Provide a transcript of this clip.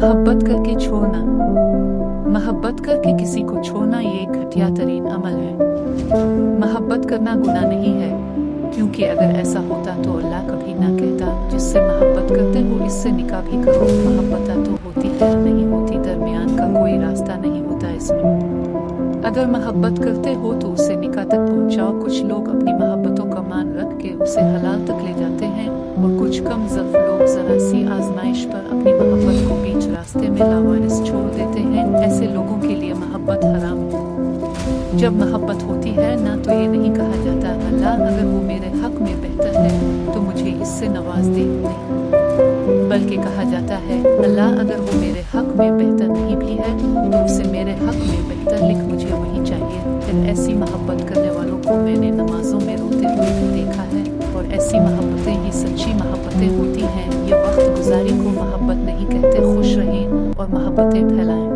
محبت کر کے چھوڑنا۔ محبت کر کے کسی کو چھوڑنا یہ ایک گھٹیا ترین عمل ہے۔ محبت کرنا گناہ نہیں ہے، کیونکہ اگر ایسا ہوتا تو اللہ کبھی نہ کہتا جس سے محبت کرتے ہو اس سے نکاح بھی کرو۔ محبت تو ہوتی ہے نہیں ہوتی، درمیان کا کوئی راستہ نہیں ہوتا اس میں۔ اگر محبت کرتے ہو تو اسے نکاح تک پہنچاؤ۔ کچھ لوگ اپنی محبتوں کا مان رکھ کے اسے حلال تک لے جاتے ہیں، اور کچھ کم ضعف لوگ ذرا سی آزمائش پر اپنی محبت کو بیچ راستے میں لاوارث چھوڑ دیتے ہیں۔ ایسے لوگوں کے لیے محبت حرام ہے۔ جب محبت ہوتی ہے نہ تو یہ نہیں کہا جاتا اللہ اگر وہ میرے حق میں بہتر ہے تو مجھے اس سے نواز دے، نہیں، بلکہ کہا جاتا ہے اللہ اگر وہ میرے حق میں بہتر نہیں بھی ہے تو اسے میرے حق میں بہتر لکھ، مجھے وہی چاہیے۔ پھر ایسی محبت کرنے والوں کو میں نے نمازوں میں روتے ہوئے بھی دیکھا ہے، اور ایسی محبتیں ہی سچی محبتیں ہوتی ہیں۔ یہ وقت گزاری کو محبت نہیں کہتے۔ خوش رہیں اور محبتیں پھیلائیں۔